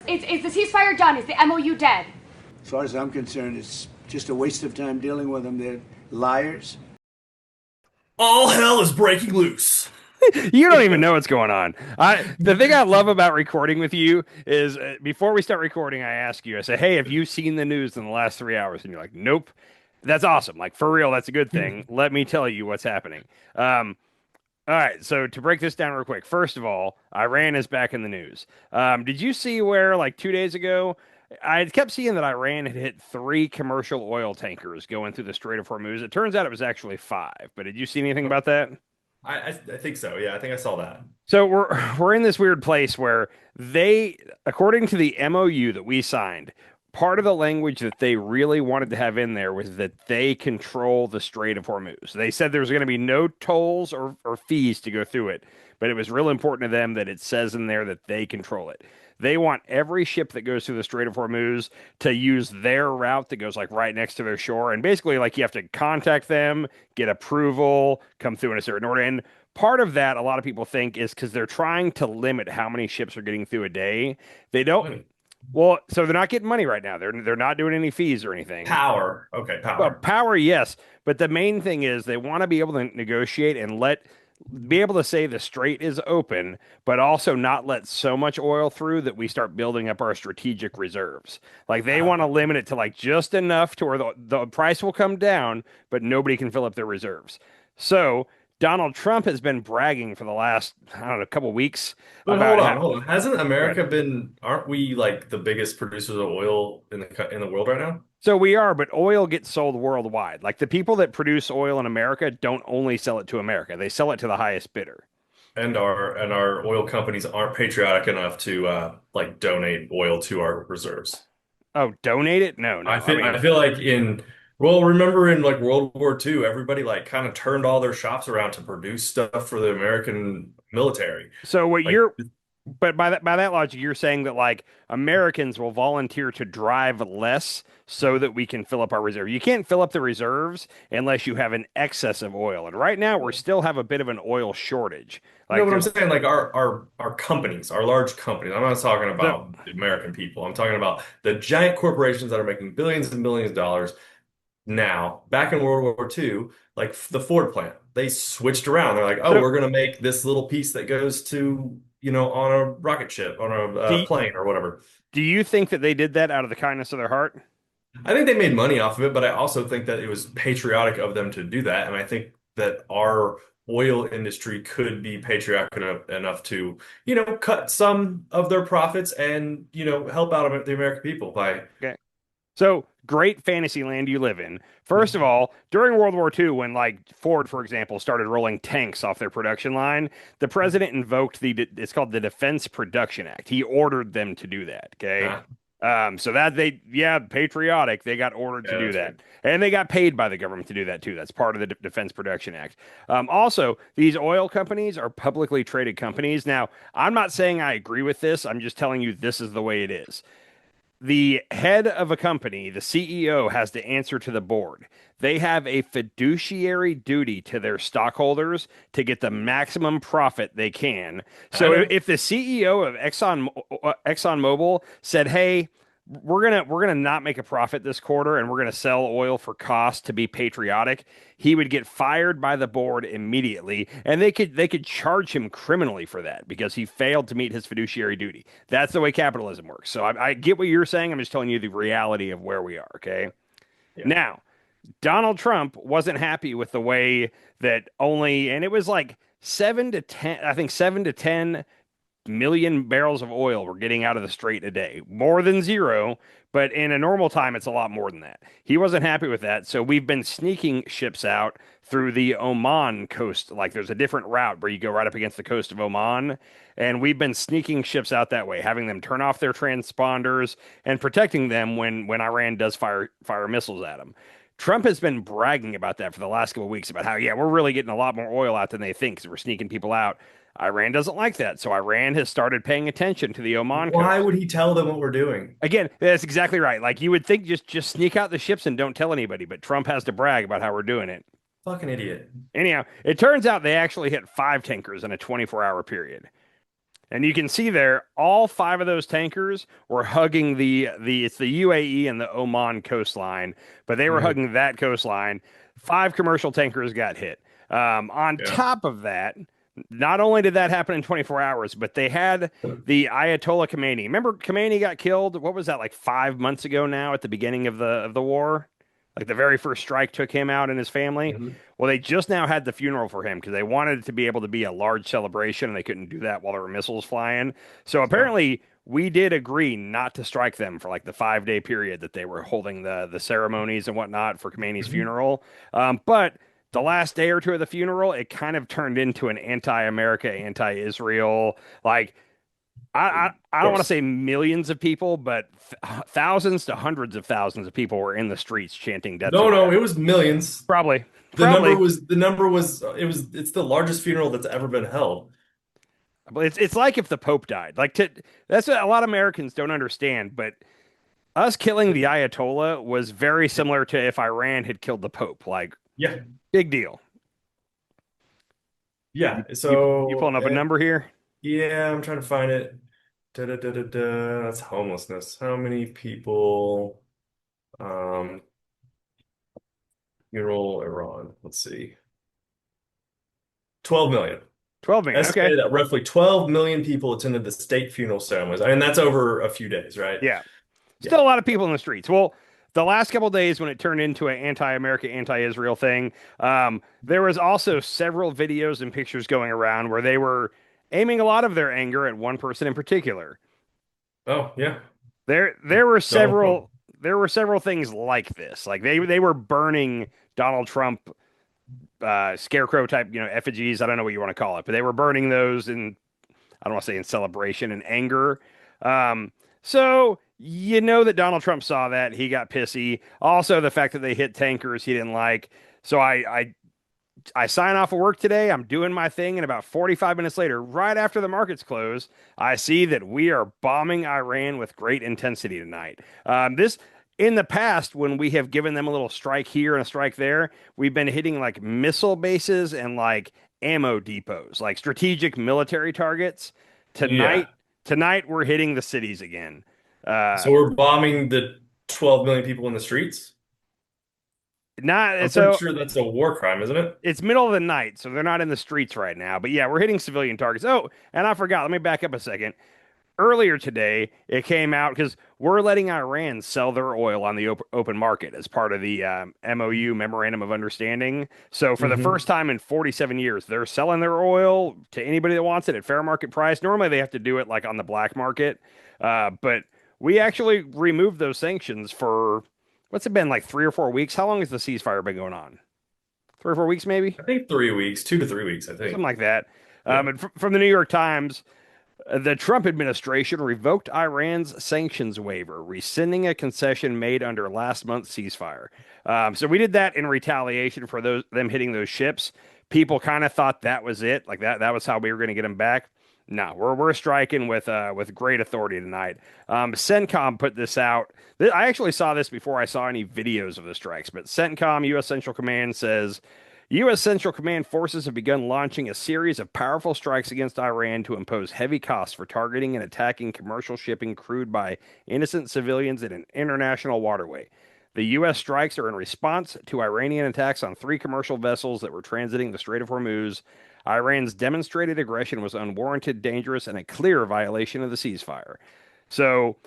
Is the ceasefire done? Is the MOU dead? As far as I'm concerned, it's just a waste of time dealing with them. They're liars. All hell is breaking loose. You don't even know what's going on. The thing I love about recording with you is before we start recording, I ask you, I say, "Hey, have you seen the news in the last 3 hours?" And you're like, "Nope." That's awesome. Like for real, that's a good thing. Let me tell you what's happening. All right, so to break this down real quick, first of all, Iran is back in the news. Did you see where, like 2 days ago, I kept seeing that Iran had hit three commercial oil tankers going through the Strait of Hormuz? It turns out it was actually five, but did you see anything about that? I think so. Yeah, I think I saw that. So we're in this weird place where they, according to the MOU that we signed, part of the language that they really wanted to have in there was that they control the Strait of Hormuz. They said there was going to be no tolls or fees to go through it, but it was real important to them that it says in there that they control it. They want every ship that goes through the Strait of Hormuz to use their route that goes like right next to their shore. And basically, like you have to contact them, get approval, come through in a certain order. And part of that, a lot of people think, is because they're trying to limit how many ships are getting through a day. They don't. Well, so they're not getting money right now. They're not doing any fees or anything. Power. Okay, Well, power. power, yes, but the main thing is they want to be able to negotiate and be able to say the strait is open, but also not let so much oil through that we start building up our strategic reserves. Like they want to limit it to like just enough to where the price will come down, but nobody can fill up their reserves. So Donald Trump has been bragging for the last, I don't know, a couple weeks But about hold on. Hasn't America been, aren't we like the biggest producers of oil in the world right now? So we are, but oil gets sold worldwide. Like the people that produce oil in America don't only sell it to America, they sell it to the highest bidder. And our oil companies aren't patriotic enough to like donate oil to our reserves. Oh, donate it? No, no. I I feel I mean, feel like remember in like World War II, everybody like kind of turned all their shops around to produce stuff for the American military. so what Like you're, but by that logic, you're saying that like Americans will volunteer to drive less so that we can fill up our reserve. You can't fill up the reserves unless you have an excess of oil. And right now, we still have a bit of an oil shortage. no, Like what I'm there's saying, like our companies, our large companies. I'm not talking the about the American people. I'm talking about the giant corporations that are making billions and billions of dollars now. Back in World War II, like the Ford plant, they switched around. They're like, oh, so we're going to make this little piece that goes to, on a rocket ship, on a do plane or whatever. do you think that they did that out of the kindness of their heart? I think they made money off of it, but I also think that it was patriotic of them to do that. And I think that our oil industry could be patriotic enough to, cut some of their profits and, help out the American people by. Okay. So great fantasy land you live in. First of all, during World War II, when like Ford, for example, started rolling tanks off their production line, the president invoked it's called the Defense Production Act. He ordered them to do that. Okay. Ah, So that yeah, patriotic. They got ordered to yeah, do that's that, good. and they got paid by the government to do that too. That's part of the Defense Production Act. Also, these oil companies are publicly traded companies. Now, I'm not saying I agree with this. I'm just telling you this is the way it is. The head of a company, the CEO, has to answer to the board. They have a fiduciary duty to their stockholders to get the maximum profit they can. I So know. if the CEO of ExxonMobil said, "Hey, we're gonna not make a profit this quarter, and we're gonna sell oil for cost to be patriotic," he would get fired by the board immediately, and they could charge him criminally for that because he failed to meet his fiduciary duty. That's the way capitalism works. So I get what you're saying. I'm just telling you the reality of where we are. Okay. Yeah. Now, Donald Trump wasn't happy with the way that and it was like 7 to 10, I think 7 to 10 million barrels of oil we're getting out of the strait a day, more than zero. But in a normal time, it's a lot more than that. He wasn't happy with that. So we've been sneaking ships out through the Oman coast. Like there's a different route where you go right up against the coast of Oman. And we've been sneaking ships out that way, having them turn off their transponders and protecting them when Iran does fire missiles at them. Trump has been bragging about that for the last couple of weeks about how, yeah, we're really getting a lot more oil out than they think because we're sneaking people out. Iran doesn't like that. So Iran has started paying attention to the Oman Why coast. would he tell them what we're doing? Again, that's exactly right. Like you would think just sneak out the ships and don't tell anybody, but Trump has to brag about how we're doing it. Fucking idiot. Anyhow, it turns out they actually hit five tankers in a 24-hour period. And you can see there, all 5 of those tankers were hugging it's the UAE and the Oman coastline, but they were Mhm. hugging that coastline. 5 commercial tankers got hit. On Yeah. top of that, not only did that happen in 24 hours, but they had the Ayatollah Khomeini. Remember, Khomeini got killed. What was that, like 5 months ago now, at the beginning of the war? Like the very first strike took him out and his family. Mhm. Well, they just now had the funeral for him because they wanted it to be able to be a large celebration, and they couldn't do that while there were missiles flying. So Yeah. apparently, we did agree not to strike them for like the 5-day period that they were holding the ceremonies and whatnot for Khomeini's Mhm. funeral. But the last day or two of the funeral, it kind of turned into an anti-America, anti-Israel. Like I don't want to Course. say millions of people, but thousands to hundreds of thousands of people were in the streets chanting "Death to No, no, America." it was millions. Probably, The number probably. was the number was it's the largest funeral that's ever been held. But it's like if the Pope died. That's what a lot of Americans don't understand. But us killing the Ayatollah was very similar to if Iran had killed the Pope. Like, Yeah. big deal. Yeah. You So pulling up a number here? yeah, I'm trying to find it. Da, da, da, da, da. That's homelessness. How many people um funeral Iran? Let's see. 12 million. 12 million. Okay. Estimated that roughly 12 million people attended the state funeral ceremonies. I mean, that's over a few days, right? Yeah. Yeah. Still a lot of people in the streets. Well, the last couple of days when it turned into an anti-America, anti-Israel thing, there was also several videos and pictures going around where they were aiming a lot of their anger at one person in particular. Oh, yeah. There were Donald Trump. several things like this. Like they were burning Donald Trump scarecrow type, effigies. I don't know what you want to call it, but they were burning those in, I don't want to say in celebration and anger. So you know that Donald Trump saw that. He got pissy. Also, the fact that they hit tankers he didn't like. So I sign off of work today. I'm doing my thing, and about 45 minutes later, right after the markets close, I see that we are bombing Iran with great intensity tonight. This in the past, when we have given them a little strike here and a strike there, we've been hitting like missile bases and like ammo depots, like strategic military targets. Yeah. Tonight, tonight we're hitting the cities again. Uh, So we're bombing the 12 million people in the streets. not I'm pretty so sure that's a war crime, isn't it? it's middle of the night, so they're not in the streets right now. But yeah, we're hitting civilian targets. Oh, and I forgot. Let me back up a second. Earlier today, it came out because we're letting Iran sell their oil on the open market as part of the MOU, Memorandum of Understanding. So for the Hmm. first time in 47 years, they're selling their oil to anybody that wants it at fair market price. Normally, they have to do it like on the black market, but we actually removed those sanctions for what's it been, like 3 or 4 weeks? How long has the ceasefire been going on? 3 or 4 weeks, maybe? I think 3 weeks, 2 to 3 weeks, I Something think. like that. Yeah. And from the New York Times, the Trump administration revoked Iran's sanctions waiver, rescinding a concession made under last month's ceasefire. So we did that in retaliation for them hitting those ships. People kind of thought that was it, like that was how we were going to get them back. No, we're striking with great authority tonight. CENTCOM put this out. I actually saw this before I saw any videos of the strikes, but CENTCOM, U.S. Central Command, says U.S. Central Command forces have begun launching a series of powerful strikes against Iran to impose heavy costs for targeting and attacking commercial shipping crewed by innocent civilians in an international waterway. The U.S. strikes are in response to Iranian attacks on 3 commercial vessels that were transiting the Strait of Hormuz. Iran's demonstrated aggression was unwarranted, dangerous, and a clear violation of the ceasefire. So,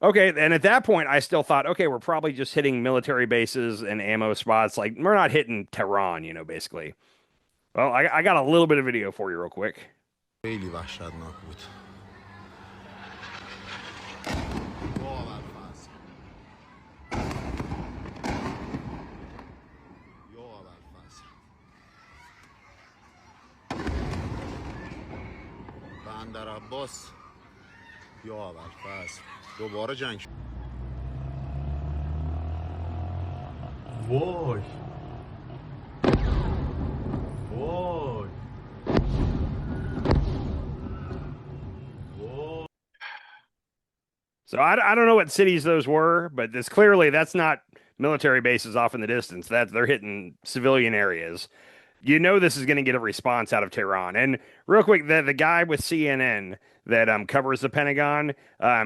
okay, and at that point, I still thought, okay, we're probably just hitting military bases and ammo spots. Like, we're not hitting Tehran, basically. Well, I got a little bit of video for you, real quick. خیلی وحشتناک بود. یا ابوالفضل. بندر عباس. یا ابوالفضل. دوباره جنگ شد. وای وای وای. So I don't know what cities those were, but it's clearly that's not military bases off in the distance. That they're hitting civilian areas. you know this is going to get a response out of Tehran. And real quick, the guy with CNN that covers the Pentagon,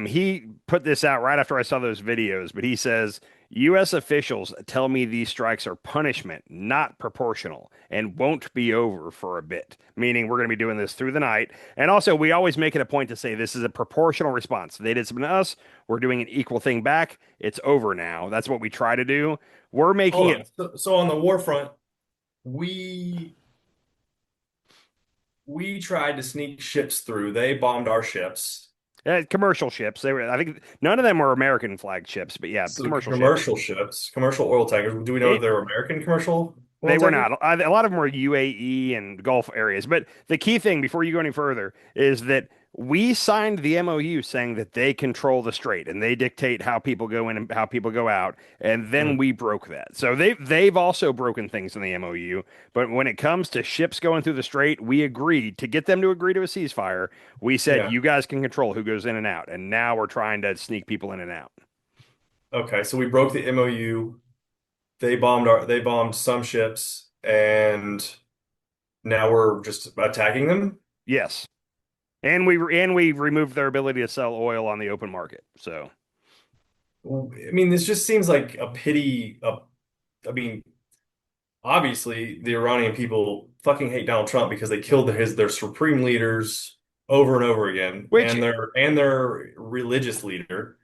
he put this out right after I saw those videos, but he says U.S. officials tell me these strikes are punishment, not proportional, and won't be over for a bit, meaning we're going to be doing this through the night. And also, we always make it a point to say this is a proportional response. They did something to us. We're doing an equal thing back. It's over now. That's what we try to do. We're making Hold it. on. So on the war front, we we tried to sneak ships through. They bombed our ships. Commercial ships. They were, I think, none of them were American flag ships, but yeah, So commercial ships. commercial ships, commercial oil tankers. Do we know if It, they were American commercial oil they were tankers? not. A lot of them were UAE and Gulf areas. But the key thing, before you go any further, is that we signed the MOU saying that they control the strait and they dictate how people go in and how people go out. And then Mm, we broke that. So they've also broken things in the MOU. But when it comes to ships going through the strait, we agreed to get them to agree to a ceasefire. We said yeah. you guys can control who goes in and out. And now we're trying to sneak people in and out. Okay. So we broke the MOU. They bombed some ships, and now we're just attacking them. Yes. And we removed their ability to sell oil on the open market. So I mean, this just seems like a pity. I mean, obviously, the Iranian people fucking hate Donald Trump because they killed their supreme leaders over and over again, which and their religious leader,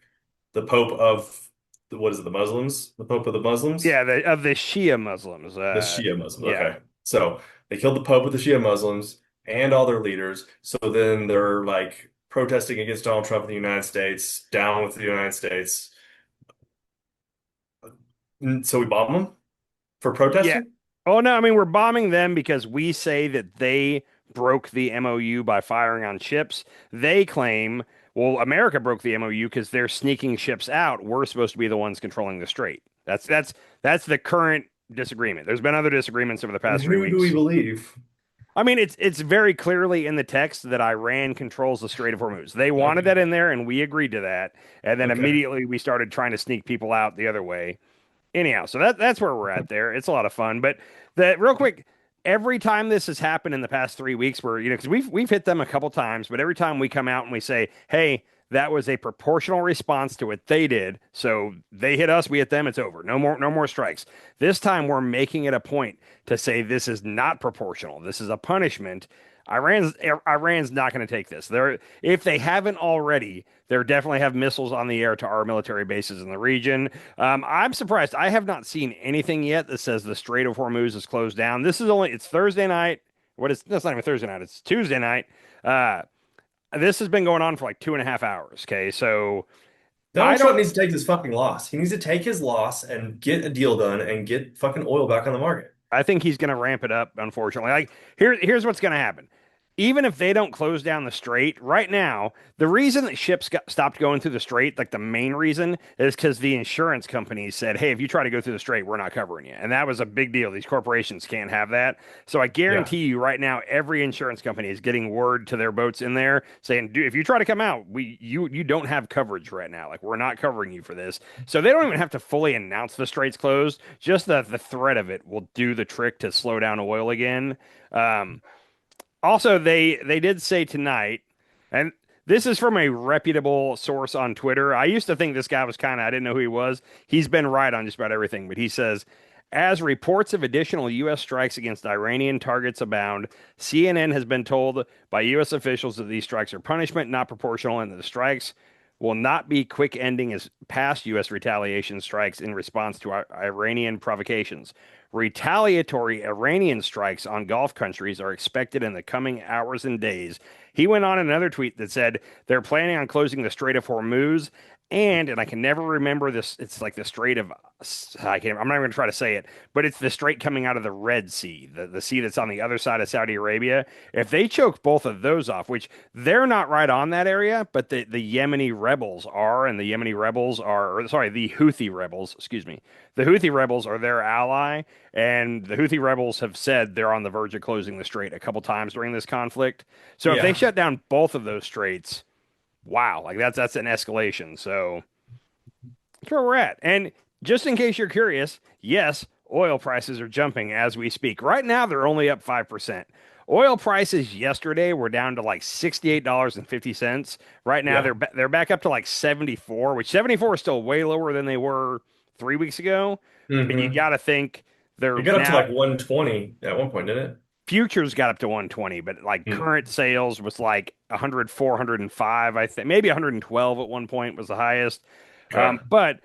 the Pope of what is it, the Muslims? The Pope of the Muslims? yeah, of the Shia Muslims. The Shia Muslims. Yeah. Okay. So they killed the Pope of the Shia Muslims and all their leaders. So then they're like protesting against Donald Trump in the United States, down with the United States. So we bomb them for Yeah. protesting? Oh no, I mean we're bombing them because we say that they broke the MOU by firing on ships. They claim, well, America broke the MOU because they're sneaking ships out. We're supposed to be the ones controlling the strait. That's the current disagreement. There's been other disagreements over the And past three who do we weeks. believe? I mean, it's very clearly in the text that Iran controls the Strait of Hormuz. They wanted Okay. that in there, and we agreed to that. And then Okay. immediately we started trying to sneak people out the other way. Anyhow, so that's where we're at there. It's a lot of fun. But the real quick, every time this has happened in the past 3 weeks, where because we've hit them a couple times, but every time we come out and we say, hey, that was a proportional response to what they did. So they hit us, we hit them, it's over. No more strikes. This time we're making it a point to say this is not proportional. This is a punishment. Iran's not going to take this. If they haven't already, they definitely have missiles on the air to our military bases in the region. I'm surprised. I have not seen anything yet that says the Strait of Hormuz is closed down. It's Thursday night. That's not even Thursday night. It's Tuesday night. Uh, this has been going on for like 2.5 hours. Okay, so I Donald Trump don't. needs to take his fucking loss. He needs to take his loss and get a deal done and get fucking oil back on the market. I think he's going to ramp it up. Unfortunately, like here's what's going to happen. Even if they don't close down the strait right now, the reason that ships stopped going through the strait, like the main reason, is because the insurance companies said, "Hey, if you try to go through the strait, we're not covering you," and that was a big deal. These corporations can't have that. So I Yeah. guarantee you, right now, every insurance company is getting word to their boats in there saying, "Dude, if you try to come out, you don't have coverage right now. Like we're not covering you for this." So they don't even have to fully announce the strait's closed. Just the threat of it will do the trick to slow down oil again. Um, Also, they did say tonight, and this is from a reputable source on Twitter. I used to think this guy was I didn't know who he was. He's been right on just about everything, but he says, as reports of additional U.S. strikes against Iranian targets abound, CNN has been told by U.S. officials that these strikes are punishment, not proportional, and that the strikes will not be quick ending as past U.S. retaliation strikes in response to Iranian provocations. Retaliatory Iranian strikes on Gulf countries are expected in the coming hours and days. He went on another tweet that said they're planning on closing the Strait of Hormuz and I can never remember this. It's like the Strait of I'm not even going to try to say it, but it's the strait coming out of the Red Sea, the sea that's on the other side of Saudi Arabia. If they choke both of those off, which they're not right on that area, but the Yemeni rebels are, and the Yemeni rebels are, or, sorry, the Houthi rebels, excuse me. The Houthi rebels are their ally, and the Houthi rebels have said they're on the verge of closing the strait a couple times during this conflict. So if they Yeah. shut down both of those straits, wow, like that's an escalation. So that's where we're at. And just in case you're curious, yes, oil prices are jumping as we speak. Right now, they're only up 5%. Oil prices yesterday were down to like $68.50. Right now, Yeah. they're back up to like 74, which 74 is still way lower than they were 3 weeks ago. But you Hmm. got to think they're It got up to now like 120 at one point, didn't futures got up to 120, but like it? current sales was like 104, 105, I think maybe 112 at one point was the highest. Okay. But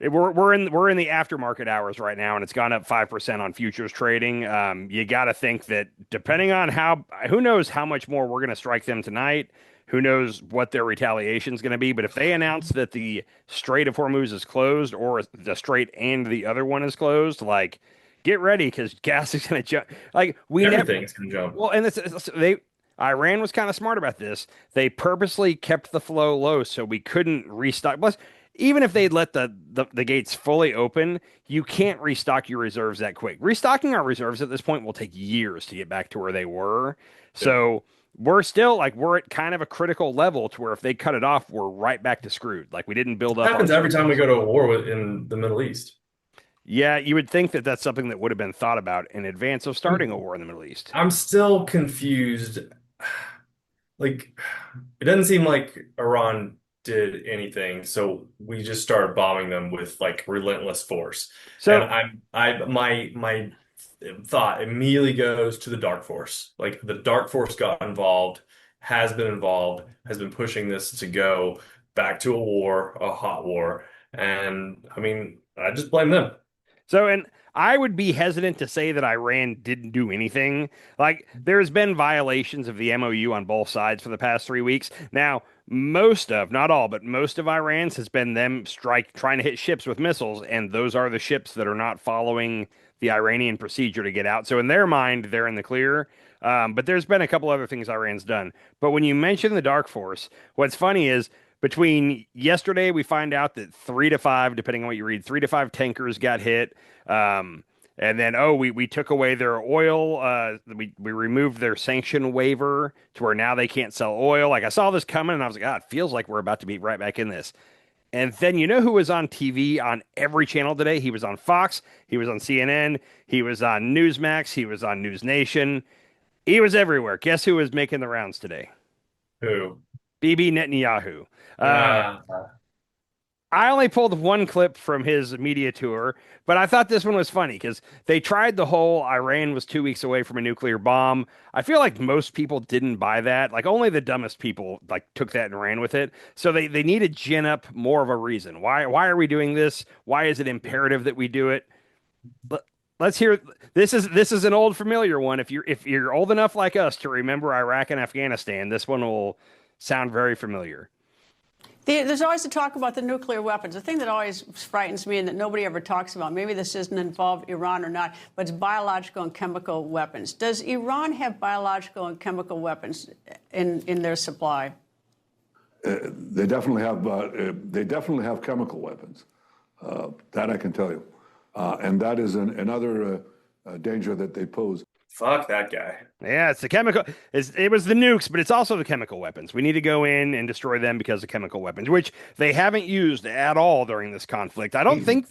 we're in the aftermarket hours right now, and it's gone up 5% on futures trading. You got to think that depending on who knows how much more we're going to strike them tonight. Who knows what their retaliation is going to be? But if they announce that the Strait of Hormuz is closed, or the Strait and the other one is closed, like get ready because gas is going to jump. Like we never. Everything's gonna jump. Well, and they Iran was kind of smart about this. They purposely kept the flow low so we couldn't restock. Plus, even if they'd let the gates fully open, you can't restock your reserves that quick. Restocking our reserves at this point will take years to get back to where they were. Yeah. So we're at kind of a critical level to where if they cut it off, we're right back to screwed. Like we didn't build up our Happens every time we surplus. go to a war in the Middle East. Yeah, you would think that that's something that would have been thought about in advance of starting a war in the Middle East. I'm still confused. Like, it doesn't seem like Iran did anything, so we just started bombing them with like relentless force. And So my thought immediately goes to the Dark Force. Like the Dark Force got involved, has been pushing this to go back to a war, a hot war. And I mean, I just blame them. And I would be hesitant to say that Iran didn't do anything. Like, there's been violations of the MOU on both sides for the past 3 weeks. Now, not all, but most of Iran's has been them trying to hit ships with missiles, and those are the ships that are not following the Iranian procedure to get out. So in their mind, they're in the clear. But there's been a couple other things Iran's done. But when you mention the Dark Force, what's funny is between yesterday, we find out that 3 to 5, depending on what you read, 3 to 5 tankers got hit. And then, we took away their oil. We removed their sanction waiver to where now they can't sell oil. Like I saw this coming, and I was like, it feels like we're about to be right back in this. And then you know who was on TV on every channel today? He was on Fox. He was on CNN. He was on Newsmax. He was on News Nation. He was everywhere. Guess who was making the rounds today? Who? Bibi Netanyahu. Um, Uh, I only pulled one clip from his media tour, but I thought this one was funny because they tried the whole Iran was 2 weeks away from a nuclear bomb. I feel like most people didn't buy that. Like only the dumbest people like took that and ran with it. So they need to gin up more of a reason. Why are we doing this? Why is it imperative that we do it? Let, let's hear this is an old familiar one. If you're old enough like us to remember Iraq and Afghanistan, this one will sound very familiar. There's always the talk about the nuclear weapons. The thing that always frightens me and that nobody ever talks about, maybe this doesn't involve Iran or not, but it's biological and chemical weapons. Does Iran have biological and chemical weapons in their supply? They definitely have. They definitely have chemical weapons. That I can tell you, and that is another danger that they pose. fuck that guy. Yeah, it's the chemical. It was the nukes, but it's also the chemical weapons. We need to go in and destroy them because of chemical weapons, which they haven't used at all during this conflict. I don't think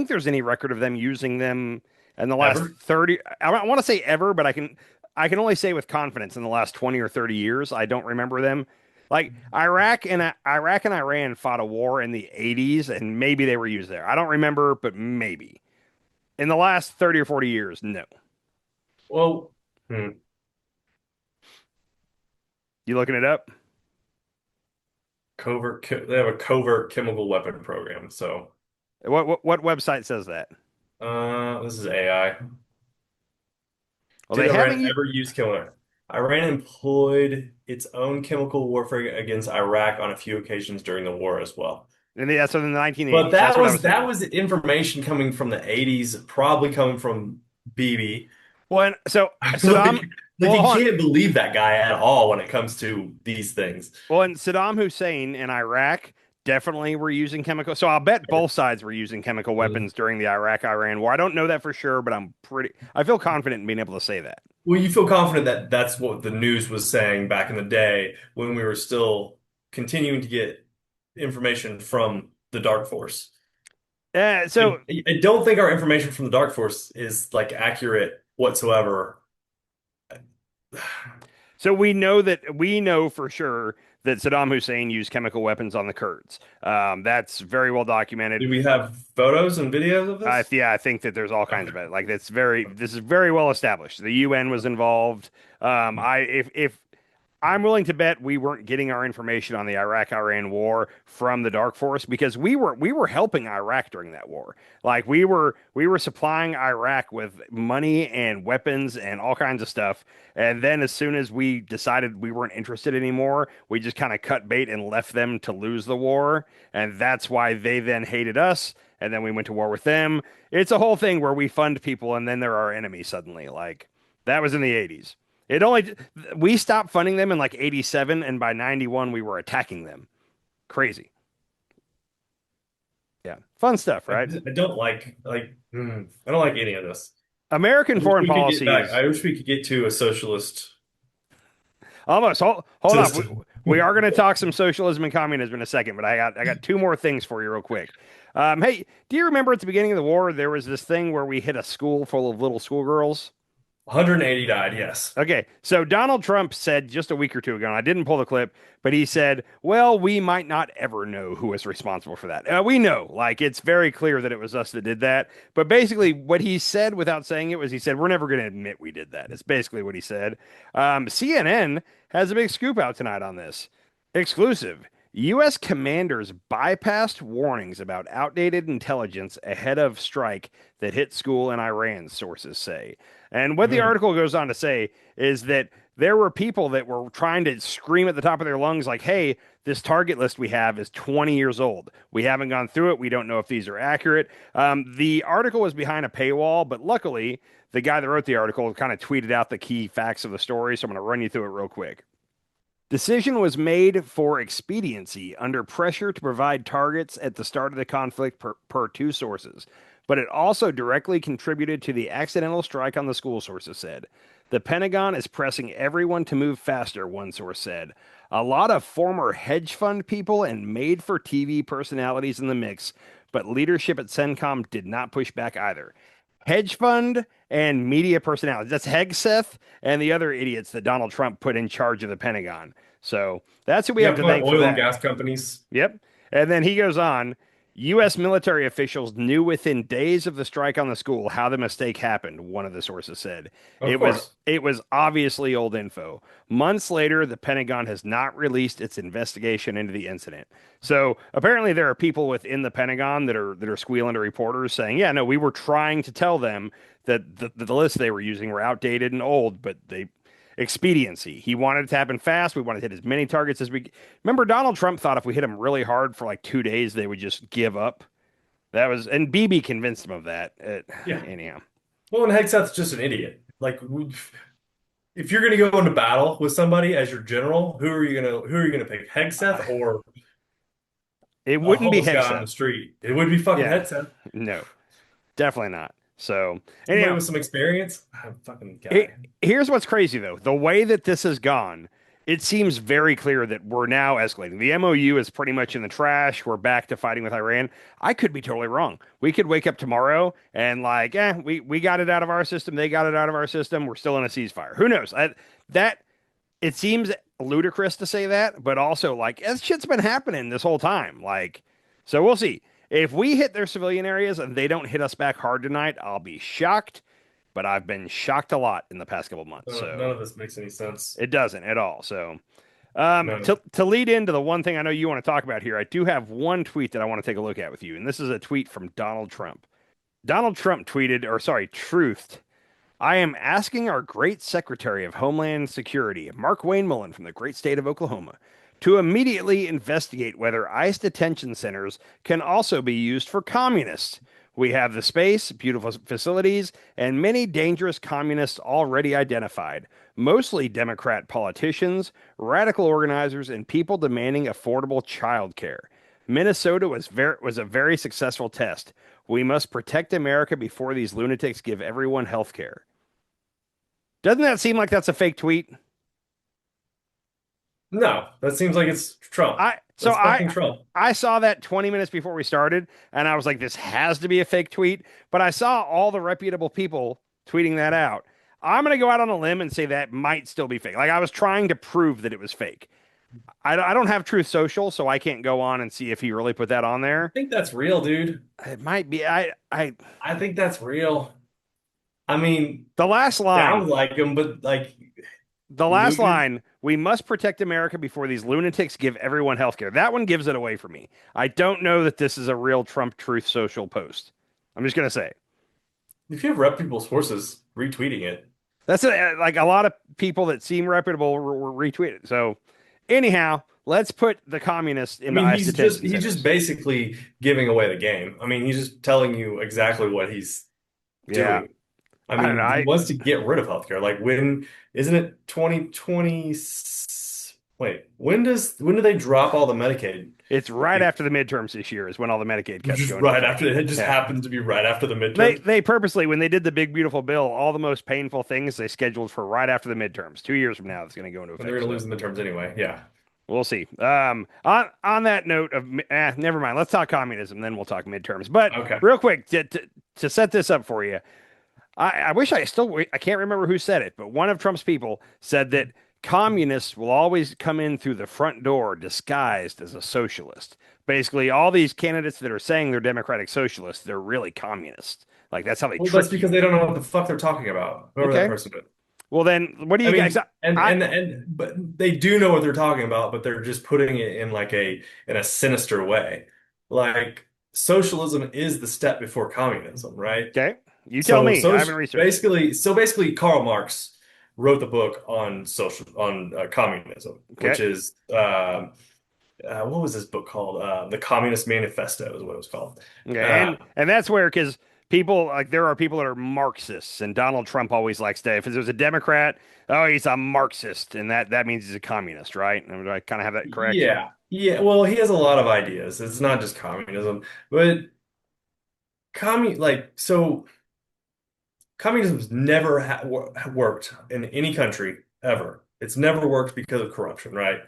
there's any record of them using them in the last Ever? 30. I want to say ever, but I can only say with confidence in the last 20 or 30 years. I don't remember them. Like Iraq and Iran fought a war in the 80s, and maybe they were used there. I don't remember, but maybe in the last 30 or 40 years, no. Well, You looking it up? they have a covert chemical weapon program. So, What website says that? this is AI. Well, Did they Iran haven't. ever use chemical? Iran employed its own chemical warfare against Iraq on a few occasions during the war as well. And that's in the 1980s. But That's what I that thinking. was information coming from the 80s, probably coming from BB. Well, and so Like, Saddam. like Hold on. you can't believe that guy at all when it comes to these things. Well, and Saddam Hussein and Iraq definitely were using chemical. So I'll bet both sides were using chemical weapons during the Iraq-Iran war. I don't know that for sure, but I feel confident in being able to say that. Well, you feel confident that that's what the news was saying back in the day when we were still continuing to get information from the Dark Force. So I don't think our information from the Dark Force is like accurate whatsoever. So we know for sure that Saddam Hussein used chemical weapons on the Kurds. That's very well documented. Do we have photos and videos of this? Yeah, I think that there's all kinds of Okay. it. Like this is very well established. The UN was involved. If I'm willing to bet we weren't getting our information on the Iraq-Iran war from the Dark Force because we were helping Iraq during that war. Like we were supplying Iraq with money and weapons and all kinds of stuff. And then as soon as we decided we weren't interested anymore, we just kind of cut bait and left them to lose the war. And that's why they then hated us. And then we went to war with them. It's a whole thing where we fund people and then they're our enemy suddenly. Like that was in the 80s. It only we stopped funding them in like 87 and by 91 we were attacking them. Crazy. Yeah. Fun stuff, right? I don't I don't like any of this. American foreign policy is I wish we could get to a socialist almost hold on. system. We are going to talk some socialism and communism in a second, but I got two more things for you real quick. Hey, do you remember at the beginning of the war there was this thing where we hit a school full of little schoolgirls? 180 died, yes. Okay, so Donald Trump said just a week or two ago, and I didn't pull the clip, but he said, well, we might not ever know who was responsible for that. We know, like, it's very clear that it was us that did that. But basically, what he said without saying it was he said, we're never going to admit we did that. It's basically what he said. CNN has a big scoop out tonight on this. Exclusive. U.S. commanders bypassed warnings about outdated intelligence ahead of strike that hit school in Iran, sources say. And what the article goes on to say is that there were people that were trying to scream at the top of their lungs, like, hey, this target list we have is 20 years old. We haven't gone through it. We don't know if these are accurate. The article was behind a paywall, but luckily, the guy that wrote the article kind of tweeted out the key facts of the story. So I'm going to run you through it real quick. Decision was made for expediency under pressure to provide targets at the start of the conflict per two sources, but it also directly contributed to the accidental strike on the school, sources said. The Pentagon is pressing everyone to move faster, one source said. A lot of former hedge fund people and made-for-TV personalities in the mix, but leadership at CENTCOM did not push back either. Hedge fund and media personalities. That's Hegseth and the other idiots that Donald Trump put in charge of the Pentagon. So that's who we have to thank for oil that. and gas companies. Yep. And then he goes on. U.S. military officials knew within days of the strike on the school how the mistake happened, one of the sources said. Of course. It was obviously old info. Months later, the Pentagon has not released its investigation into the incident. So apparently there are people within the Pentagon that are squealing to reporters saying, yeah, no, we were trying to tell them that the lists they were using were outdated and old, but they expediency. He wanted it to happen fast. We wanted to hit as many targets as we remember. Donald Trump thought if we hit him really hard for like 2 days, they would just give up. That was, and Bibi convinced him of that. Yeah. Anyhow. Well, and Hegseth's just an idiot. Like, if you're going to go into battle with somebody as your general, who are you gonna pick? Hegseth or it wouldn't be guy on the Hegseth. street? It would be fucking Yeah. Hegseth. No, definitely not. So Somebody anyhow, with some experience. Fucking guy. here's what's crazy though. The way that this has gone, it seems very clear that we're now escalating. The MOU is pretty much in the trash. We're back to fighting with Iran. I could be totally wrong. We could wake up tomorrow and like, we got it out of our system. They got it out of our system. We're still in a ceasefire. Who knows? That it seems ludicrous to say that, but also like that shit's been happening this whole time. Like, so we'll see. If we hit their civilian areas and they don't hit us back hard tonight, I'll be shocked. But I've been shocked a lot in the past couple of months. So None of this makes any sense. it doesn't at all. So No. to lead into the one thing I know you want to talk about here, I do have one tweet that I want to take a look at with you. And this is a tweet from Donald Trump. Donald Trump truthed. I am asking our great Secretary of Homeland Security, Mark Wayne Mullen from the great state of Oklahoma, to immediately investigate whether ICE detention centers can also be used for communists. We have the space, beautiful facilities, and many dangerous communists already identified, mostly Democrat politicians, radical organizers, and people demanding affordable child care. Minnesota was a very successful test. We must protect America before these lunatics give everyone health care. Doesn't that seem like that's a fake tweet? No, that seems like it's Trump. I so That's I fucking Trump. I saw that 20 minutes before we started, and I was like, this has to be a fake tweet. But I saw all the reputable people tweeting that out. I'm gonna go out on a limb and say that might still be fake. Like I was trying to prove that it was fake. I don't have Truth Social, so I can't go on and see if he really put that on I there. think that's real, dude. It might be. I I think that's real. I mean, the last line. sounds like him, but like, The last line, we must protect America before these lunatics give everyone health care. That one gives it away for me. I don't know that this is a real Trump Truth Social post. I'm just going to say. if you have reputable sources retweeting it, That's like a lot of people that seem reputable were retweeted. So, anyhow, let's put the communists I into mean, ICE detention he's centers. just basically giving away the game. I mean, he's just telling you exactly what he's Yeah. doing. I I don't know. mean, he wants to get rid of healthcare. Like when isn't it 2020? Wait, when do they drop all the Medicaid? It's right after the midterms this year is when all the Medicaid cuts Just go into right effect. after it just Yeah. happens to be right after the They midterms. they purposely, when they did the big beautiful bill, all the most painful things they scheduled for right after the midterms. 2 years from now, it's going to go into And they're effect. going to So lose the midterms anyway. Yeah. we'll see. On that note of never mind. Let's talk communism, then we'll talk midterms. But Okay. real quick to set this up for you, I wish I can't remember who said it, but one of Trump's people said that communists will always come in through the front door disguised as a socialist. Basically, all these candidates that are saying they're democratic socialists, they're really communists. Like that's how they Well, that's trick because you. they don't know what the fuck they're talking about. Whoever that Okay. person is. Well, then what do I you guys? mean, but they do know what they're talking about, but they're just putting it in like in a sinister way. Like socialism is the step before communism, right? Okay, you tell So me. so I haven't researched it. basically Karl Marx wrote the book on communism, which Okay. is what was this book called? The Communist Manifesto is what it was called. Okay, Uh, and that's where because people like there are people that are Marxists, and Donald Trump always likes to. If there's a Democrat, oh, he's a Marxist, and that means he's a communist, right? And do I kind of have that correct? yeah, yeah. Well, he has a lot of ideas. It's not just communism, but so communism's never worked in any country ever. It's never worked because of corruption, right?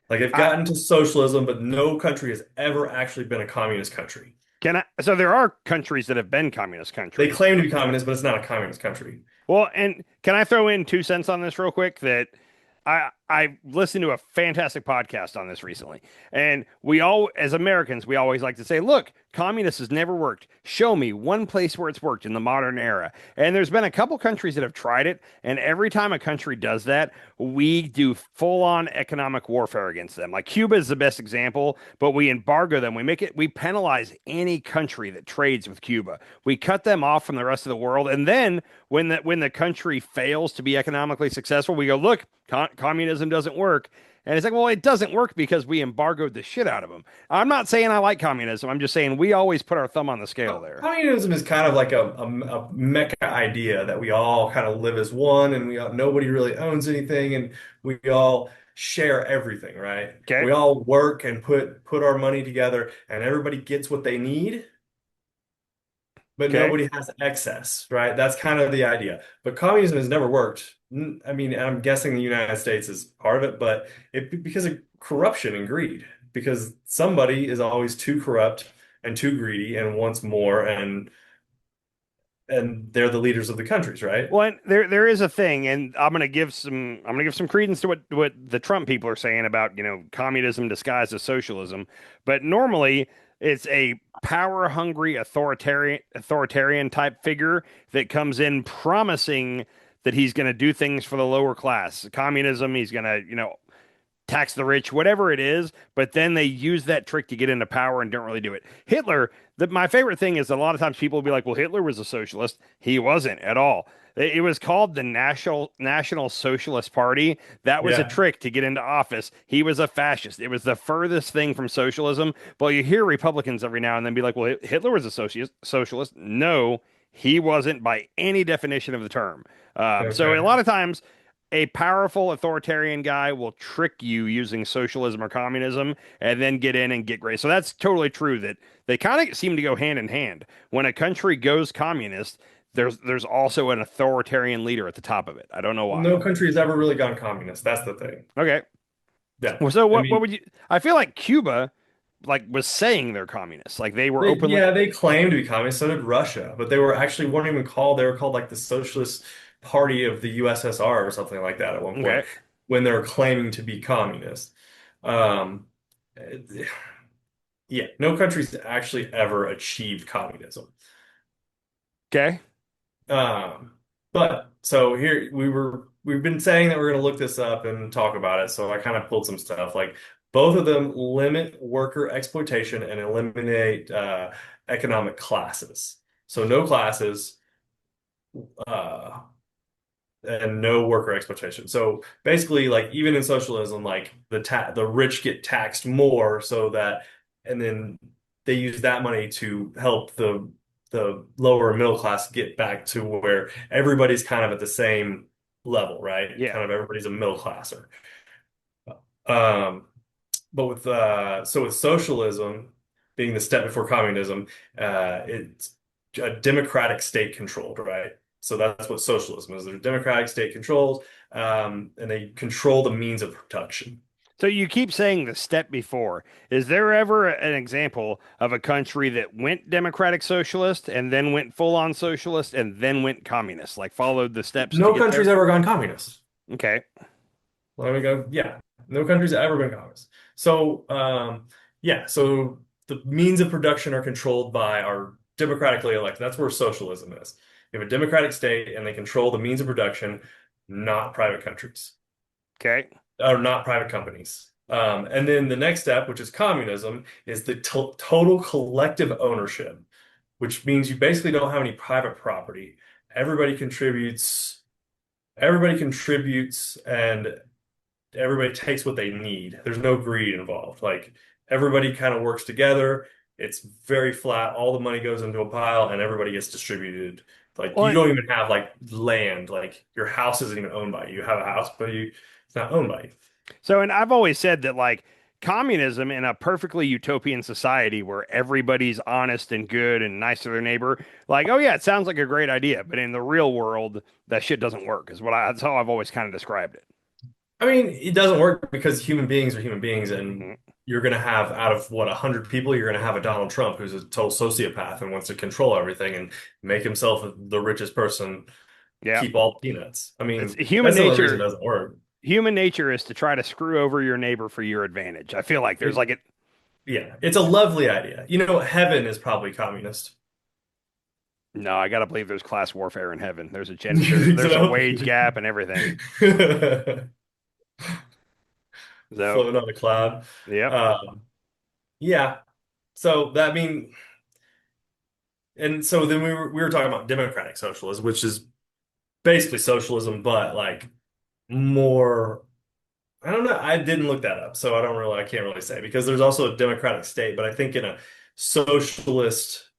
Like they've I gotten to socialism, but no country has ever actually been a communist country. can I. So there are countries that have been communist They countries. claim to be communist, but it's not a communist country. Well, and can I throw in 2 cents on this real quick? That I listened to a fantastic podcast on this recently, and we all, as Americans, we always like to say, "Look, communist has never worked. Show me one place where it's worked in the modern era." And there's been a couple countries that have tried it, and every time a country does that, we do full-on economic warfare against them. Like Cuba is the best example, but we embargo them. We penalize any country that trades with Cuba. We cut them off from the rest of the world, and then when the country fails to be economically successful, we go, look, communism doesn't work. And it's like, well, it doesn't work because we embargoed the shit out of them. I'm not saying I like communism. I'm just saying we always put our thumb on the scale there. Communism is kind of like a mecca idea that we all kind of live as one, and nobody really owns anything, and we all share everything, right? Okay. We all work and put our money together, and everybody gets what they need, but Okay. nobody has excess, right? That's kind of the idea. But communism has never worked. I mean, I'm guessing the United States is part of it, but because of corruption and greed, because somebody is always too corrupt and too greedy and wants more, and they're the leaders of the countries, right? Well, and there is a thing, and I'm gonna give some credence to what the Trump people are saying about communism disguised as socialism, but normally it's a power hungry authoritarian type figure that comes in promising that he's going to do things for the lower class. Communism, he's going to tax the rich, whatever it is. But then they use that trick to get into power and don't really do it. Hitler, my favorite thing is that a lot of times people will be like, well, Hitler was a socialist. He wasn't at all. It was called the National Socialist Party. That was a Yeah. trick to get into office. He was a fascist. It was the furthest thing from socialism. But you hear Republicans every now and then be like, well, Hitler was a socialist. No, he wasn't by any definition of the term. So a Okay. lot of times a powerful authoritarian guy will trick you using socialism or communism and then get in and get great. So that's totally true that they kind of seem to go hand in hand. When a country goes communist, there's also an authoritarian leader at the top of it. I don't know why. No country has ever really gone communist. That's the thing. Okay. Yeah. Well, so I what mean, would you? I feel like Cuba, like, was saying they're communists, like they were openly. yeah, they claimed to be communist, so did Russia, but they were actually weren't even called, they were called like the Socialist Party of the USSR or something like that at one point Okay, when they were claiming to be communist. Um, yeah, no country's actually ever achieved communism. okay, Um, but so here we've been saying that we're going to look this up and talk about it. So I kind of pulled some stuff. Like both of them limit worker exploitation and eliminate economic classes. So no classes uh, and no worker exploitation. So basically, like even in socialism, like the rich get taxed more so that, and then they use that money to help the lower middle class get back to where everybody's kind of at the same level, right? yeah. Kind of everybody's a middle classer. Um, but with socialism being the step before communism, it's a democratic state controlled, right? So that's what socialism is. There's democratic state controls, and they control the means of production. So you keep saying the step before. Is there ever an example of a country that went democratic socialist and then went full on socialist and then went communist, like followed the steps to No get country's there? ever gone communist. Okay. Let me go. Yeah, no country's ever been communist. So, yeah, so the means of production are controlled by our democratically elected. That's where socialism is. You have a democratic state, and they control the means of production, not private countries Okay. or not private companies. And then the next step, which is communism, is the total collective ownership, which means you basically don't have any private property. Everybody contributes. Everybody contributes, and everybody takes what they need. There's no greed involved. Like everybody kind of works together. It's very flat. All the money goes into a pile and everybody gets distributed. Like you Well, don't even have like land. Like your house isn't even owned by you. You have a house, but it's not owned by you. so, and I've always said that, like, communism in a perfectly utopian society where everybody's honest and good and nice to their neighbor, like, oh yeah, it sounds like a great idea, but in the real world, that shit doesn't work. That's how I've always kind of described it. I mean, it doesn't work because human beings are human beings, and Mhm. you're going to have out of what 100 people, you're going to have a Donald Trump who's a total sociopath and wants to control everything and make himself the richest person, Yeah, keep all the peanuts. I it's mean, human that's the only reason nature. it doesn't work. Human nature is to try to screw over your neighbor for your advantage. I feel like there's It, like it. yeah, it's a lovely idea. You know, heaven is probably communist. No, I gotta believe there's class warfare in heaven. There's a You gender, think there's a so? wage gap and everything. So, Floating on a cloud. yep. Yeah. So that mean, and so then we were talking about democratic socialism, which is basically socialism, but like more. I don't know. I didn't look that up, so I can't really say because there's also a democratic state, but I think in a socialist,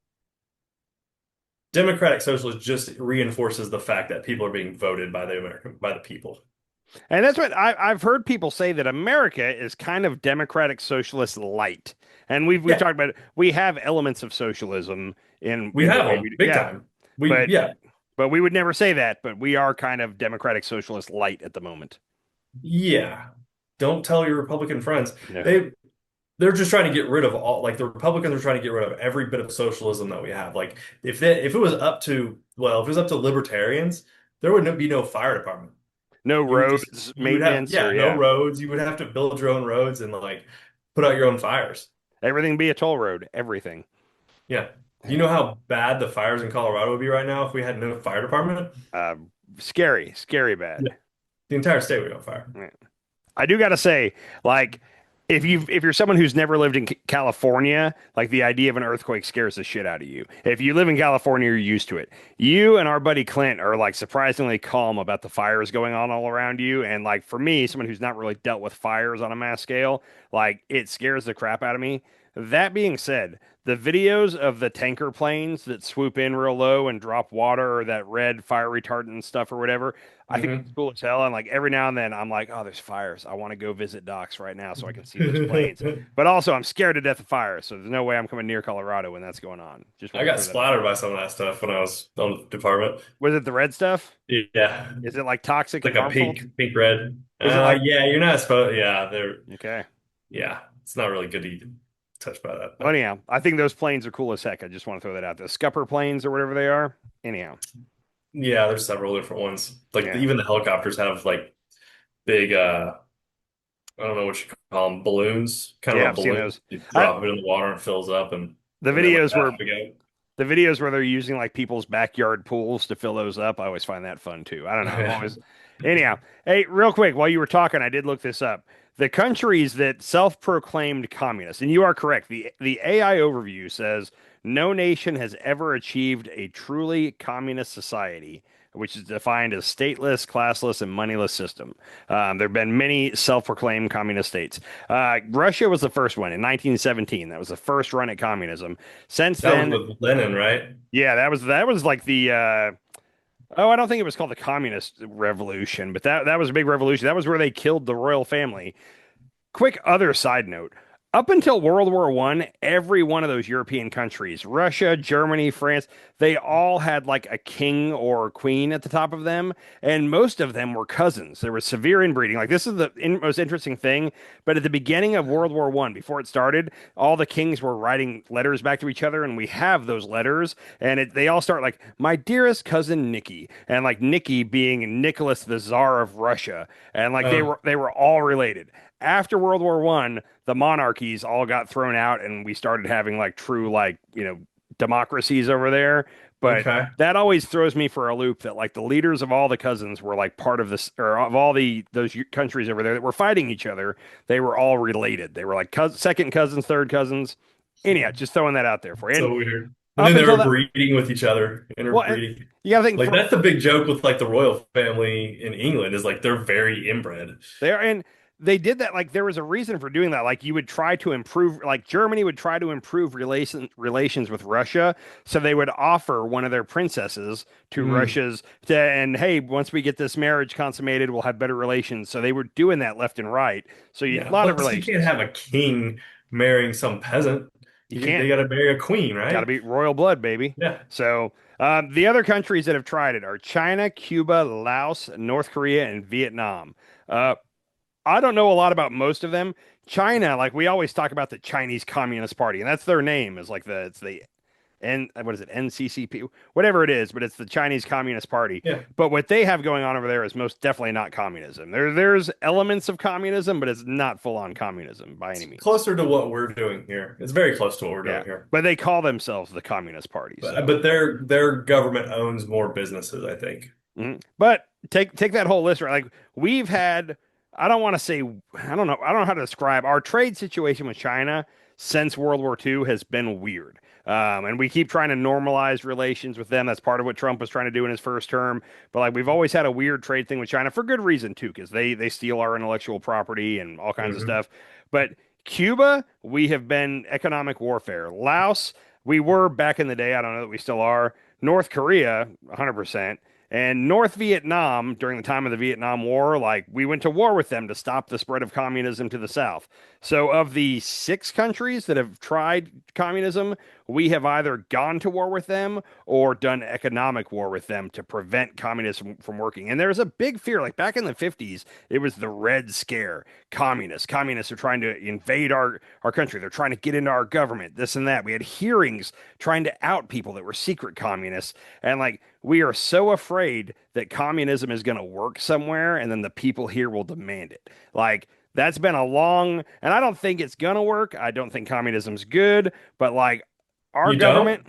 democratic socialist just reinforces the fact that people are being voted by the people. And that's what I've heard people say that America is kind of democratic socialist light. And we've Yeah, talked about it. We have elements of socialism we in the have way them we do. big Yeah. time. We But yeah, but we would never say that, but we are kind of democratic socialist light at the moment. yeah. Don't tell your Republican friends. No. They they're just trying to get rid of all like the Republicans are trying to get rid of every bit of socialism that we have. Like if it was up to if it was up to libertarians, there would be no fire department. No You would just roads you would have maintenance or no yeah. roads. You would have to build your own roads and like put out your own fires. Everything be a toll road. Everything. Yeah. Do you know how bad the fires in Colorado would be right now if we had no fire department? Uh, scary, scary bad. Yeah. The entire state would be on fire. Yeah. I do got to say, like, if you're someone who's never lived in California, like the idea of an earthquake scares the shit out of you. If you live in California, you're used to it. You and our buddy Clint are like surprisingly calm about the fires going on all around you. And like for me, someone who's not really dealt with fires on a mass scale, like it scares the crap out of me. That being said, the videos of the tanker planes that swoop in real low and drop water or that red fire retardant stuff or whatever, I think it's Hmm. cool as hell. And like every now and then I'm like, oh, there's fires. I want to go visit docks right now so I can see those planes. But also I'm scared to death of fires. So there's no way I'm coming near Colorado when that's going on. Just I want to got clear that up. splattered by some of that stuff when I was on the department. Was it the red stuff? Yeah. Is it like toxic Like and a harmful? pink red. Is it like Yeah, you're not supposed. Yeah, okay? yeah, it's not really good to get touched by that. Well, But anyhow, I think those planes are cool as heck. I just want to throw that out. The Scupper planes or whatever they are. Anyhow, yeah, there's several different ones. Like yeah, even the helicopters have like big I don't know what you call them, balloons, kind yeah, of a I've seen balloon. those. You I, drop it in the water and it fills up, and the then like videos that were we go. the videos where they're using like people's backyard pools to fill those up. I always find that fun too. I don't know. I'm Yeah. always anyhow. Hey, real quick, while you were talking, I did look this up. The countries that self-proclaimed communists, and you are correct. The AI overview says no nation has ever achieved a truly communist society, which is defined as stateless, classless, and moneyless system. There have been many self-proclaimed communist states. Russia was the first one in 1917. That was the first run at communism. Since That then, was with Lenin, right? yeah, that was like the oh, I don't think it was called the Communist Revolution, but that was a big revolution. That was where they killed the royal family. Quick other side note. Up until World War One, every one of those European countries, Russia, Germany, France, they all had like a king or queen at the top of them, and most of them were cousins. There was severe inbreeding. Like this is the most interesting thing. But at the beginning of World War One, before it started, all the kings were writing letters back to each other, and we have those letters, and they all start like "My dearest cousin Nikki," and like Nikki being Nicholas the Tsar of Russia, and like they Uh, were all related. After World War One, the monarchies all got thrown out, and we started having like true like democracies over there. But okay. that always throws me for a loop that like the leaders of all the cousins were like part of this, or of all those countries over there that were fighting each other. They were all related. They were like second cousins, third cousins. Anyhow, just throwing that out there for you. And So weird. And up then they until were that, breeding with each other, well, interbreeding. you gotta think Like for that's the big joke with like the royal family in England is like they're very inbred. there, and they did that like there was a reason for doing that. Like you would try to improve, like Germany would try to improve relations with Russia, so they would offer one of their princesses to Mm. and hey, once we get this marriage consummated, we'll have better relations. So they were doing that left and right. So a Yeah. lot of Plus, you can't relations. have a king marrying some peasant. You They can't. got to marry a queen, Got to right? be royal blood, baby. Yeah. So the other countries that have tried it are China, Cuba, Laos, North Korea, and Vietnam. Uh, I don't know a lot about most of them. China, like we always talk about the Chinese Communist Party, and that's their name is like it's the N what is it, NCCP, whatever it is, but it's the Chinese Communist Party. Yeah. But what they have going on over there is most definitely not communism. There's elements of communism, but it's not full on communism by any means. Closer to what we're doing here. It's very close to what we're Yeah. doing here. But they call themselves the Communist Party. So But their government owns more businesses, I think. mhm. But take that whole list, right? Like we've had, I don't want to say, I don't know how to describe our trade situation with China since World War II has been weird. And we keep trying to normalize relations with them. That's part of what Trump was trying to do in his first term. But like we've always had a weird trade thing with China for good reason too, because they steal our intellectual property and all kinds of Hmm. stuff. But Cuba, we have been economic warfare. Laos, we were back in the day. I don't know that we still are. North Korea, 100%. And North Vietnam, during the time of the Vietnam War, like we went to war with them to stop the spread of communism to the south. So, of the 6 countries that have tried communism, we have either gone to war with them or done economic war with them to prevent communism from working. And there's a big fear, like back in the 50s, it was the Red Scare. Communists are trying to invade our country. They're trying to get into our government, this and that. We had hearings trying to out people that were secret communists. And like, we are so afraid that communism is going to work somewhere and then the people here will demand it. Like, that's been a long, and I don't think it's going to work. I don't think communism's good, but like our You don't? government,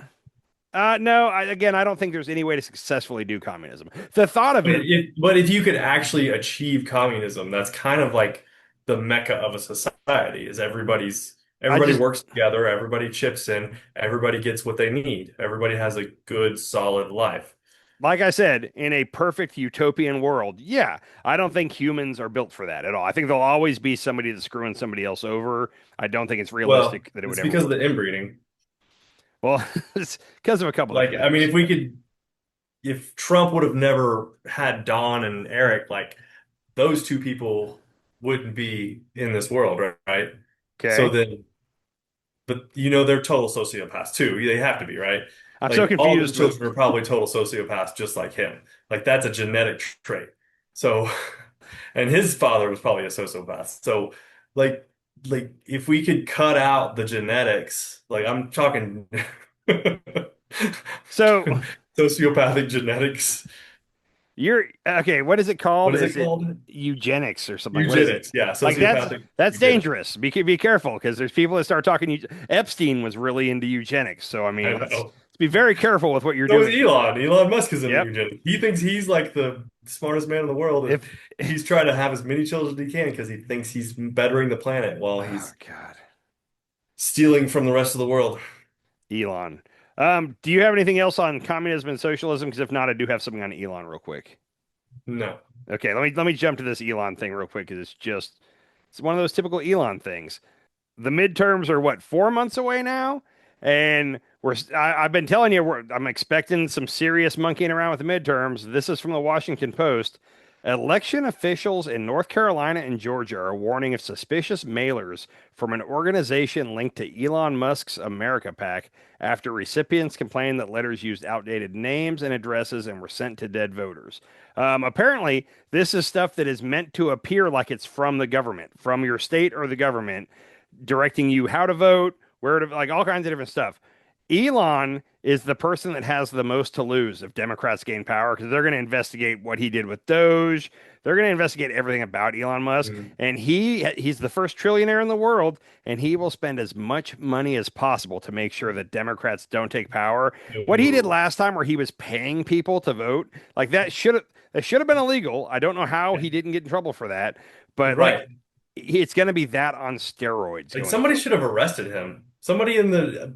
no, again, I don't think there's any way to successfully do communism. The thought of it, But if you could actually achieve communism, that's kind of like the mecca of a society, is I everybody just, works together, everybody chips in, everybody gets what they need. Everybody has a good, solid life. like I said, in a perfect utopian world, yeah, I don't think humans are built for that at all. I think there'll always be somebody that's screwing somebody else over. I don't think it's Well, realistic that it would it's ever because of work. the inbreeding. Well, it's because of a couple of Like, I mean, things. if Trump would have never had Don and Eric, like those two people wouldn't be in this world, right? So Okay. then, but they're total sociopaths too. They have to be, right? I'm so Like all of his confused with children are probably total sociopaths, just like him. Like that's a genetic trait. So And his father was probably a sociopath. So, like, if we could cut out the genetics, like I'm talking So sociopathic genetics. you're okay. What is it called? What is Is it it called? eugenics or something? What is it? Eugenics. Yeah, Like sociopathic that's eugenics. dangerous. Be careful because there's people that start talking. Epstein was really into eugenics, so I mean, I let's know. be very careful with what you're So is doing. Elon. Elon Musk is into Yep. eugenics. He thinks he's like the smartest man in the world, and If he's trying to have as many children as he can because he thinks he's bettering the planet while oh he's God, stealing from the rest of the world. Elon. Do you have anything else on communism and socialism? Because if not, I do have something on Elon real quick. No. Okay, let me jump to this Elon thing real quick because it's one of those typical Elon things. The midterms are what 4 months away now, and I've been telling you I'm expecting some serious monkeying around with the midterms. This is from the Washington Post. Election officials in North Carolina and Georgia are warning of suspicious mailers from an organization linked to Elon Musk's America PAC after recipients complained that letters used outdated names and addresses and were sent to dead voters. Apparently, this is stuff that is meant to appear like it's from the government, from your state or the government, directing you how to vote, where to, like all kinds of different stuff. Elon is the person that has the most to lose if Democrats gain power because they're going to investigate what he did with Doge. They're going to investigate everything about Elon Musk, Mhm. and he's the first trillionaire in the world, and he will spend as much money as possible to make sure that Democrats don't take power. What he did last time, where he was paying people to vote, like that should have been illegal. I don't know how he didn't get in trouble for that, but like Right. it's going to be that on steroids Like going somebody forward. should have arrested him. Somebody in the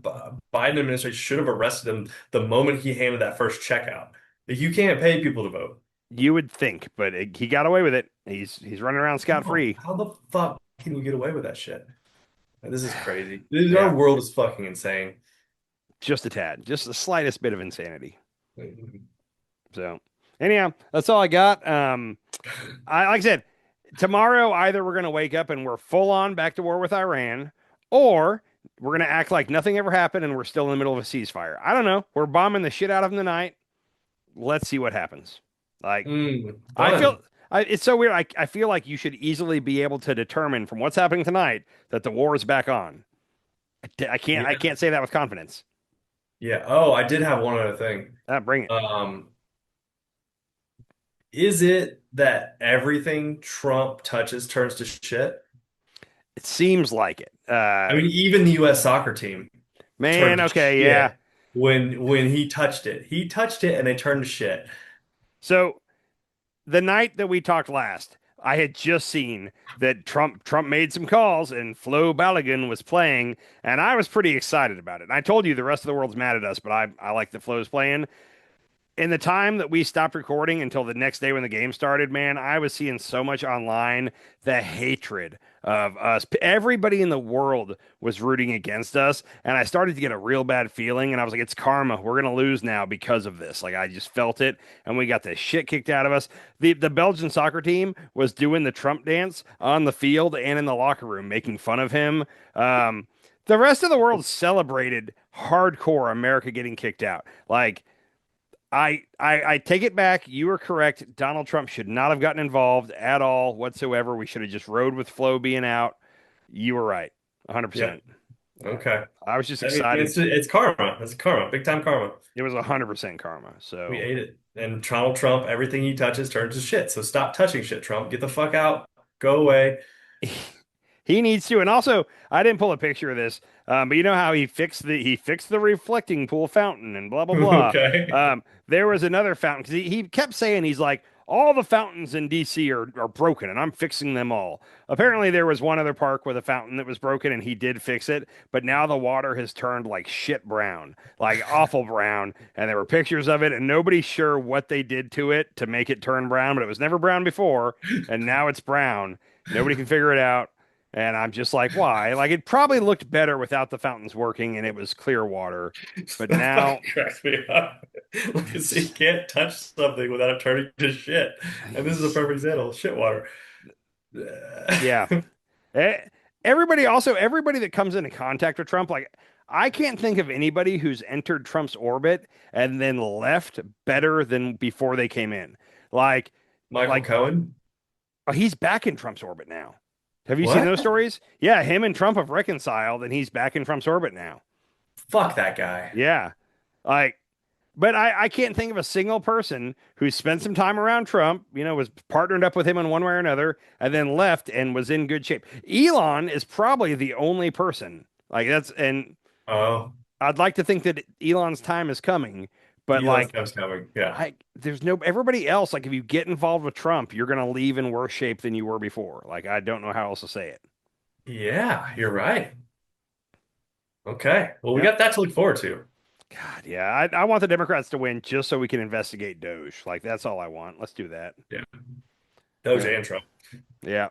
Biden administration should have arrested him the moment he handed that first check out. Like you can't pay people to vote. You would think, but he got away with it. He's running around scot free. How the fuck can we get away with that shit? Like, this is crazy. Yeah, Our world is fucking insane. just a tad, just the slightest bit of insanity. So, anyhow, that's all I got. I like I said, tomorrow either we're gonna wake up and we're full on back to war with Iran, or we're gonna act like nothing ever happened and we're still in the middle of a ceasefire. I don't know. We're bombing the shit out of them tonight. Let's see what happens. Like, I feel Fun. it's so weird. I feel like you should easily be able to determine from what's happening tonight that the war is back on. I Yeah. can't say that with confidence. Yeah. Oh, I did have one other thing. Bring it. Is it that everything Trump touches turns to shit? It seems like it. I mean, even the U.S. soccer team turned Man, to okay, yeah. shit when he touched it. He touched it and they turned to shit. So the night that we talked last, I had just seen that Trump made some calls and Flo Balogun was playing, and I was pretty excited about it. And I told you the rest of the world's mad at us, but I like that Flo's playing. In the time that we stopped recording until the next day when the game started, man, I was seeing so much online the hatred of us. Everybody in the world was rooting against us, and I started to get a real bad feeling. And I was like, "It's karma. We're gonna lose now because of this." Like I just felt it, and we got the shit kicked out of us. The Belgian soccer team was doing the Trump dance on the field and in the locker room, making fun of him. The rest of the world celebrated hardcore America getting kicked out. Like I take it back. You were correct. Donald Trump should not have gotten involved at all whatsoever. We should have just rode with Flo being out. You were right. Yeah. 100%. Okay. I was just I mean, excited. it's karma. It's karma. Big time karma. It was 100% karma. So We ate it. And Donald Trump, everything he touches turns to shit. So stop touching shit, Trump. Get the fuck out. Go away. he needs to. And also, I didn't pull a picture of this, but you know how he fixed the reflecting pool fountain and blah blah blah. Okay. There was another fountain because he kept saying he's like all the fountains in DC are broken and I'm fixing them all. Apparently, there was one other park with a fountain that was broken and he did fix it, but now the water has turned like shit brown, like awful brown. And there were pictures of it, and nobody's sure what they did to it to make it turn brown, but it was never brown before, and now it's brown. Nobody can figure it out. And I'm just like, why? Like, it probably looked better without the fountains working and it was clear water. But That now, fucking cracks me up. Like, you can't touch something without it turning to shit. And this is a perfect example. Shit water. yeah. Everybody that comes into contact with Trump, like, I can't think of anybody who's entered Trump's orbit and then left better than before they came in. Michael Cohen. Oh, he's back in Trump's orbit now. Have you What? seen those stories? Yeah, him and Trump have reconciled, and he's back in Trump's orbit now. Fuck that guy. Yeah, like, but I can't think of a single person who spent some time around Trump, was partnered up with him in one way or another, and then left and was in good shape. Elon is probably the only person and Oh, I'd like to think that Elon's time is coming, but Elon's time's coming. Yeah. there's no everybody else. Like, if you get involved with Trump, you're gonna leave in worse shape than you were before. Like, I don't know how else to say it. Yeah, you're right. Okay. Well, we Yep. got that to look forward to. God, yeah, I want the Democrats to win just so we can investigate Doge. Like, that's all I want. Let's do that. Yeah. Doge Yeah. and Trump. Yeah.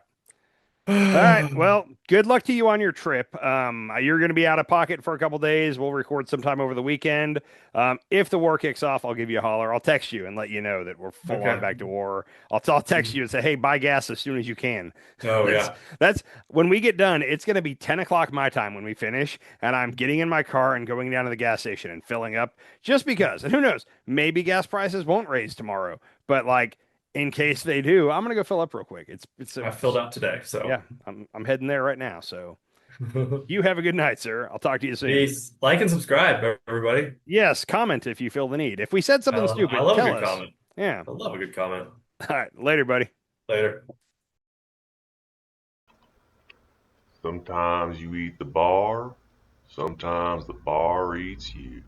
All right. Well, good luck to you on your trip. You're going to be out of pocket for a couple days. We'll record sometime over the weekend. If the war kicks off, I'll give you a holler. I'll text you and let you know that we're full on back to war. I'll text you and say, hey, buy gas as soon as you can. Oh, yeah. That's when we get done. It's going to be 10 o'clock my time when we finish, and I'm getting in my car and going down to the gas station and filling up just because. And who knows? Maybe gas prices won't raise tomorrow, but in case they do, I'm gonna go fill up real quick. I filled out today, so yeah, I'm heading there right now. So you have a good night, sir. I'll talk to you soon. Peace. Like and subscribe, everybody. Yes, comment if you feel the need. If we said something stupid, I love tell a good us. comment. Yeah. I love a good comment. All right, later, buddy. Later. Sometimes you eat the bar, sometimes the bar eats you.